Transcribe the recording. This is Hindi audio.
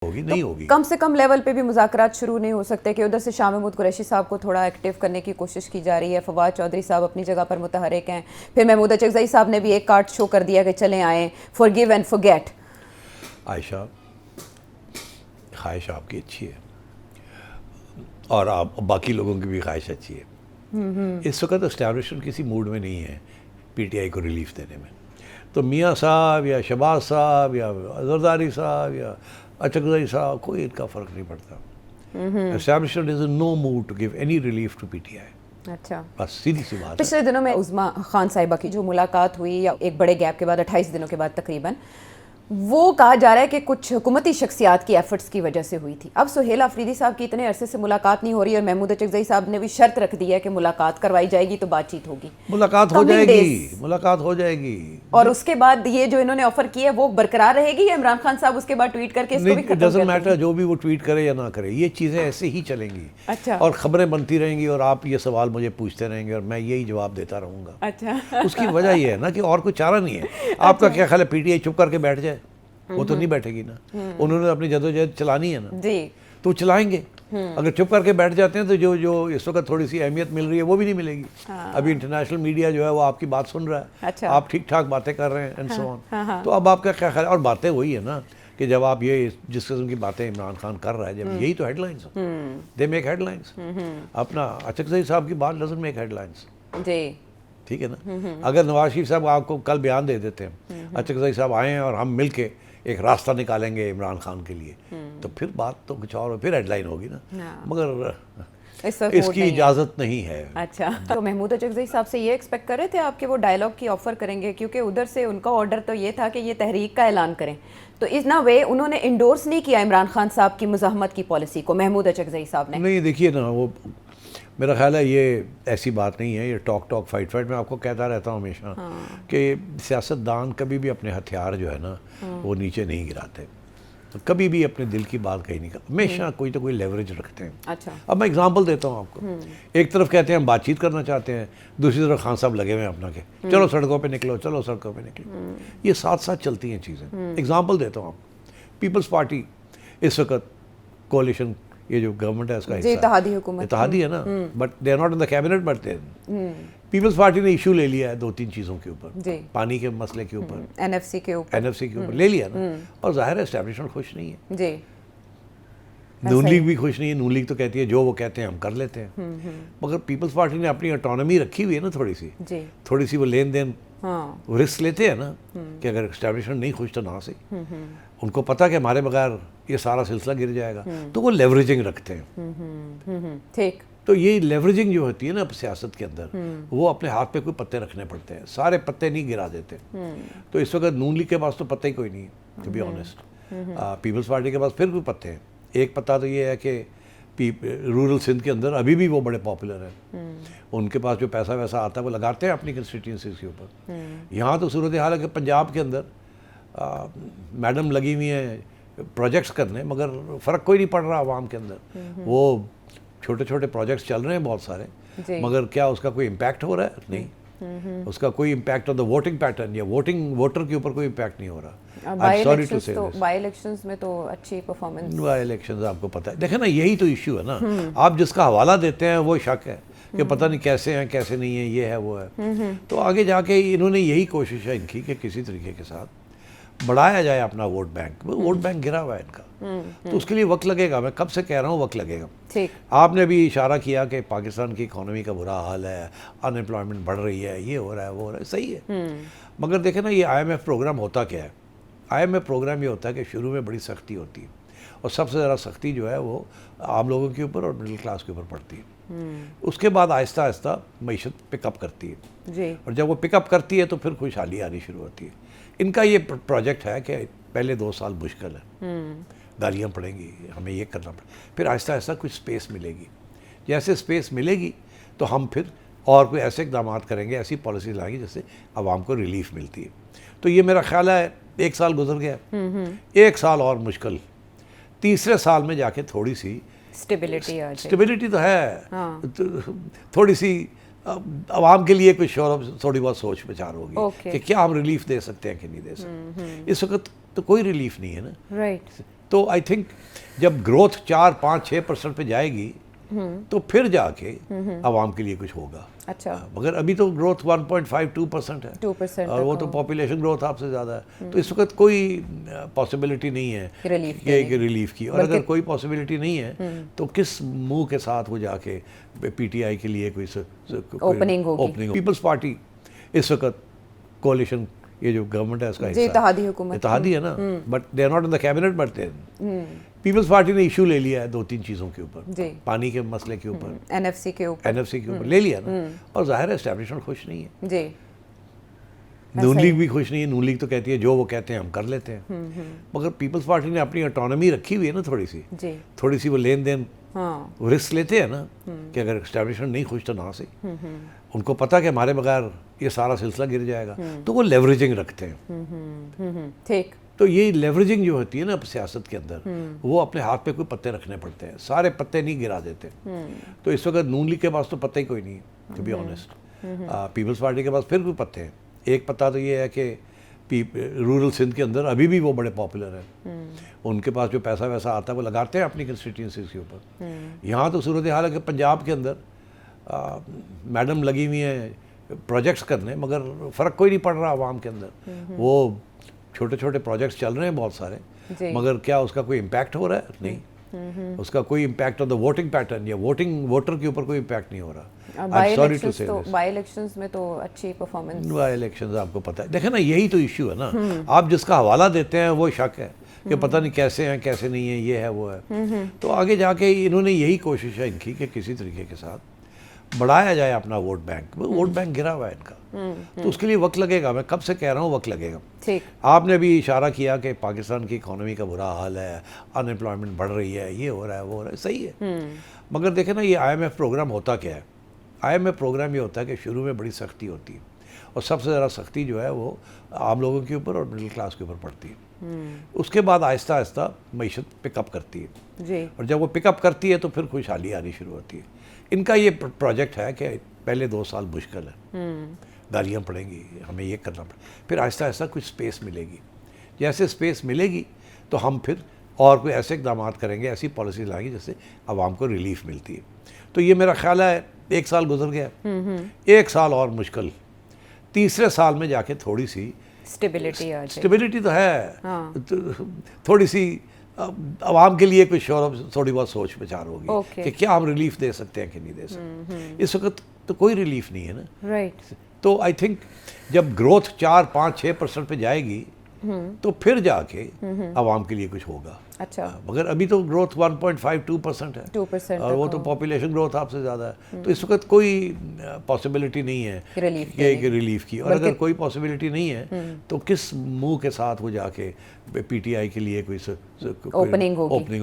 होगी नहीं होगी। कम से कम लेवल पे भी मुज़ाकरात शुरू नहीं हो सकते कि उधर से शाह महमूद कुरैशी साहब को थोड़ा एक्टिव करने की कोशिश की जा रही है, फवाद चौधरी साहब अपनी जगह पर मुतहरिक हैं, फिर महमूद अचकज़ई साहब ने भी एक कार्ड शो कर दिया कि चलें आएँ, फॉरगिव एंड फॉरगेट। आयशा, ख्वाहिश आपकी अच्छी है और आप बाकी लोगों की भी ख्वाहिश अच्छी है। इस वक्त एस्टैब्लिशमेंट किसी मूड में नहीं है पीटीआई को रिलीफ देने में। तो मियाँ साहब या शहबाज साहब या जरदारी साहब या अचकज़ई साहब, कोई इनका फ़र्क नहीं पड़ता। Establishment is no mood to give any relief to PTI. अच्छा, बस सीधी सी बात है। पिछले दिनों में उज़्मा खान साहिबा की जो मुलाकात हुई या एक बड़े गैप के बाद 28 दिनों के बाद तकरीबन, वो कहा जा रहा है कि कुछ हुकूमती शख्सियात की एफर्ट्स की वजह से हुई थी। अब सुहेल आफरीदी साहब की इतने अरसे से मुलाकात नहीं हो रही और महमूद अचकज़ई साहब ने भी शर्त रख दी है कि मुलाकात करवाई जाएगी तो बातचीत होगी। मुलाकात हो जाएगी, मुलाकात हो जाएगी। और उसके बाद ये जो इन्होंने ऑफर की है वो बरकरार रहेगी या इमरान खान साहब उसके बाद ट्वीट करके इसको भी खत्म कर डजंट देंगे? मैटर, जो भी वो ट्वीट करे या ना करे, ये चीज़ें ऐसे ही चलेंगी। अच्छा। और ख़बरें बनती रहेंगी और आप ये सवाल मुझे पूछते रहेंगे और मैं यही जवाब देता रहूँगा। अच्छा। उसकी वजह ये है ना कि और कोई चारा नहीं है। आपका क्या ख्याल है पीटीआई चुप करके बैठ जाए? वो तो नहीं बैठेगी ना। उन्होंने अपनी जदोजहद चलानी है ना, जी। तो चलाएंगे। अगर चुप करके बैठ जाते हैं तो जो इस वक्त थोड़ी सी अहमियत मिल रही है वो भी नहीं मिलेगी। अभी इंटरनेशनल मीडिया जो है वो आपकी बात सुन रहा है। अच्छा। आप ठीक ठाक बातें कर रहे हैं एंड सो ऑन। तो अब आपका क्या ख्याल है? और बातें वही है ना कि जब आप ये जिस किस्म की बातें इमरान खान कर रहा है, जब यही तो हेडलाइंस दे मेक हेडलाइंस। अपना अचकज़ई साहब की बात डजंट मेक हेडलाइंस। जी। ठीक है ना। अगर नवाज शरीफ साहब आपको कल बयान दे देते हैं अचकज़ई साहब आए हैं और हम मिल के एक रास्ता निकालेंगे इमरान खान के लिए, तो फिर बात तो कुछ और, फिर हेडलाइन होगी ना। मगर इसकी इजाज़त नहीं है। अच्छा, तो महमूद अचकज़ई साहब से ये एक्सपेक्ट कर रहे थे आपके वो डायलॉग की ऑफर करेंगे, क्योंकि उधर से उनका ऑर्डर तो ये था कि ये तहरीक का ऐलान करें, तो इस ना वे उन्होंने इंडोर्स नहीं किया इमरान खान साहब की मुज़ाहमत की पॉलिसी को महमूद अचकज़ई साहब ने। नहीं, देखिए ना, वो मेरा ख्याल है ये ऐसी बात नहीं है, ये टॉक फाइट मैं आपको कहता रहता हूँ हमेशा कि सियासतदान कभी भी अपने हथियार जो है ना वो नीचे नहीं गिराते, तो कभी भी अपने दिल की बात कहीं नहीं करते, हमेशा कोई तो कोई लेवरेज रखते हैं। अच्छा। अब मैं एग्जांपल देता हूँ आपको। एक तरफ कहते हैं हम बातचीत करना चाहते हैं, दूसरी तरफ खान साहब लगे हुए हैं अपना के चलो सड़कों पे निकलो, चलो सड़कों पे निकलो। ये साथ साथ चलती हैं चीज़ें। एग्जांपल देता हूँ आपको, पीपल्स पार्टी इस वक्त कोalition, ये जो गवर्नमेंट है उसका हिस्सा, इत्तेहादी हुकूमत, इत्तेहादी है ना, but they are not in the cabinet, but Peoples Party ने इशू ले लिया है 2-3 चीज़ों के ऊपर, पानी के मसले के ऊपर, एनएफसी के ऊपर ले लिया ना। और जाहिर है एस्टैब्लिशमेंट खुश नहीं है जी। नून लीग भी खुश नहीं है। नून लीग तो कहती है जो वो कहते हैं हम कर लेते हैं, मगर पीपल्स पार्टी ने अपनी ऑटोनॉमी रखी हुई है ना, थोड़ी सी वो लेन देन वो रिस्क लेते हैं ना कि अगर एस्टैब्लिशमेंट नहीं खुश तो ना सही, उनको पता कि हमारे बगैर ये सारा सिलसिला गिर जाएगा, तो वो लेवरेजिंग रखते हैं। ठीक। तो ये लेवरेजिंग जो होती है ना सियासत के अंदर, वो अपने हाथ पे कोई पत्ते रखने पड़ते हैं, सारे पत्ते नहीं गिरा देते। तो इस वक्त नून लीग के पास तो पत्ते ही कोई नहीं है, to be honest. Peoples Party के पास फिर कोई पत्ते हैं। एक पत्ता तो ये है कि रूरल सिंध के अंदर अभी भी वो बड़े पॉपुलर हैं, उनके पास जो पैसा वैसा आता है वो लगाते हैं अपनी कंस्टिट्यूंसीज के ऊपर। यहाँ तो सूरत हाल है कि पंजाब के अंदर मैडम लगी हुई हैं प्रोजेक्ट्स करने, मगर फ़र्क कोई नहीं पड़ रहा आवाम के अंदर। वो छोटे छोटे प्रोजेक्ट्स चल रहे हैं बहुत सारे, मगर क्या उसका कोई इम्पैक्ट हो रहा है? नहीं। उसका कोई impact on the voting pattern या वोटर के ऊपर कोई इम्पैक्ट नहीं हो रहा। बाई इलेक्शंस में तो अच्छी परफॉर्मेंस, बाई इलेक्शंस आपको पता है, देखे ना, यही तो इश्यू है ना। आप जिसका हवाला देते हैं वो शक है कि पता नहीं कैसे हैं कैसे नहीं है, ये है वो है। तो आगे जाके इन्होंने यही कोशिश है इनकी कि किसी तरीके के साथ बढ़ाया जाए अपना वोट बैंक गिरा हुआ है इनका, तो उसके लिए वक्त लगेगा। मैं कब से कह रहा हूँ वक्त लगेगा। ठीक। आपने भी इशारा किया कि पाकिस्तान की इकोनॉमी का बुरा हाल है, अनएम्प्लॉयमेंट बढ़ रही है, ये हो रहा है वो हो रहा है, सही है। मगर देखें ना, ये IMF प्रोग्राम होता क्या है? IMF प्रोग्राम ये होता है कि शुरू में बड़ी सख्ती होती है और सबसे ज़्यादा सख्ती जो है वो आम लोगों के ऊपर और मिडिल क्लास के ऊपर पड़ती है। उसके बाद आहिस्ता आहिस्ता मईशत पिकअप करती है जी। और जब वो पिकअप करती है तो फिर खुशहाली आनी शुरू होती है। इनका ये प्रोजेक्ट है कि पहले 2 साल मुश्किल है, गालियाँ पड़ेंगी, हमें ये करना पड़ेगा, फिर आहिस्ता आहिस्ता कुछ स्पेस मिलेगी। जैसे स्पेस मिलेगी तो हम फिर और कोई ऐसे इकदाम करेंगे, ऐसी पॉलिसी लाएंगे जिससे आवाम को रिलीफ मिलती है। तो ये मेरा ख्याल है 1 साल गुजर गया, 1 साल और मुश्किल, तीसरे साल में जाके थोड़ी सी स्टेबिलिटी तो है। हाँ। थोड़ी सी आवाम के लिए कुछ थोड़ी बहुत सोच विचार होगी कि क्या हम रिलीफ दे सकते हैं कि नहीं दे सकते। इस वक्त तो कोई रिलीफ नहीं है ना। राइट। तो आई थिंक जब ग्रोथ 4-5-6% पे जाएगी तो फिर जाके आवाम के लिए कुछ होगा। अच्छा, मगर अभी तो ग्रोथ 1.52% है 2% और वो तो पॉपुलेशन ग्रोथ आपसे ज़्यादा है, तो इस वक्त कोई पॉसिबिलिटी नहीं है रिलीफ कि रिलीफ की। और अगर कोई पॉसिबिलिटी नहीं है तो किस मुंह के साथ वो जाके पीटीआई के लिए कोई ओपनिंग होगी। पीपल्स पार्टी इस वक्त कोalition, ये जो गवर्नमेंट है उसका जी, हिस्सा इत्तेहादी हुकूमत, इत्तेहादी है ना, but they are not in the cabinet, but Peoples Party ने इशू ले लिया है 2-3 चीज़ों के ऊपर, जी, पानी के मसले के ऊपर, एनएफसी के ऊपर, एनएफसी के ऊपर ले लिया ना, और जाहिर है एस्टेब्लिशमेंट खुश नहीं है, जी, नून लीग भी खुश नहीं है। नून लीग तो कहती है जो वो कहते हैं हम कर लेते हैं, मगर पीपल्स पार्टी ने अपनी ऑटोनॉमी रखी हुई है ना, जी, थोड़ी सी वो लेन देन हाँ, रिस्क लेते हैं ना कि अगर एस्टेब्लिशमेंट नहीं खुश तो ना सही, उनको पता कि हमारे बगैर ये सारा सिलसिला गिर जाएगा, तो वो लेवरेजिंग रखते हैं। ठीक, तो ये लेवरेजिंग जो होती है ना सियासत के अंदर, वो अपने हाथ पे कोई पत्ते रखने पड़ते हैं, सारे पत्ते नहीं गिरा देते। तो इस वक्त नून लीग के पास तो पत्ते ही कोई नहीं है, to be honest. Peoples Party के पास फिर कोई पत्ते हैं। एक पत्ता तो ये है कि रूरल सिंध के अंदर अभी भी वो बड़े पॉपुलर हैं, उनके पास जो पैसा वैसा आता है वो लगाते हैं अपनी कंस्टिट्यूंसीज के ऊपर। यहाँ तो सूरत हाल है कि पंजाब के अंदर मैडम लगी हुई हैं प्रोजेक्ट्स करने, मगर फ़र्क कोई नहीं पड़ रहा आवाम के अंदर। वो छोटे छोटे प्रोजेक्ट्स चल रहे हैं बहुत सारे, मगर क्या उसका कोई इम्पैक्ट हो रहा है? नहीं। उसका कोई impact on the voting pattern या वोटर के ऊपर कोई इम्पैक्ट नहीं हो रहा। बाई इलेक्शंस में तो अच्छी परफॉर्मेंस, बाई इलेक्शंस आपको पता है, देखें ना, यही तो इशू है ना, आप जिसका हवाला देते हैं वो शक है कि पता नहीं कैसे हैं कैसे नहीं है, ये है वो है। तो आगे जाके इन्होंने यही कोशिश है इनकी कि किसी तरीके के साथ बढ़ाया जाए अपना वोट बैंक गिरा हुआ है इनका, तो उसके लिए वक्त लगेगा। मैं कब से कह रहा हूँ वक्त लगेगा। ठीक, आपने भी इशारा किया कि पाकिस्तान की इकोनॉमी का बुरा हाल है, अनएम्प्लॉयमेंट बढ़ रही है, ये हो रहा है वो हो रहा है, सही है, मगर देखें ना, ये IMF प्रोग्राम होता क्या है? IMF प्रोग्राम ये होता है कि शुरू में बड़ी सख्ती होती है, और सबसे ज़्यादा सख्ती जो है वो आम लोगों के ऊपर और मिडिल क्लास के ऊपर पड़ती है। उसके बाद आहिस्ता आहिस्ता मईशत पिकअप करती है जी, और जब वो पिकअप करती है तो फिर खुशहाली आनी शुरू होती है। इनका ये प्रोजेक्ट है कि पहले 2 साल मुश्किल है, गालियाँ पड़ेंगी, हमें ये करना पड़ेगा, फिर आहिस्ता आहिस्ता कुछ स्पेस मिलेगी। जैसे स्पेस मिलेगी तो हम फिर और कोई ऐसे इकदाम करेंगे, ऐसी पॉलिसी लाएंगे जिससे आवाम को रिलीफ मिलती है। तो ये मेरा ख्याल है 1 साल गुजर गया, 1 साल और मुश्किल, तीसरे साल में जाके थोड़ी सी स्टेबिलिटी आ जाए। स्टेबिलिटी तो है, हाँ, थोड़ी सी आवाम के लिए कुछ थोड़ी बहुत सोच विचार होगी कि क्या हम रिलीफ दे सकते हैं कि नहीं दे सकते। इस वक्त तो कोई रिलीफ नहीं है ना, राइट। तो आई थिंक जब ग्रोथ 4-5-6% पे जाएगी तो फिर जाके आवाम के लिए कुछ होगा। अच्छा, मगर अभी तो ग्रोथ 1.52% है 2% और वो तो पॉपुलेशन ग्रोथ आपसे ज़्यादा है, तो इस वक्त कोई पॉसिबिलिटी नहीं है रिलीफ की। और अगर कोई पॉसिबिलिटी नहीं है तो किस मुंह के साथ वो जाके पीटीआई के लिए कोई ओपनिंग होगी।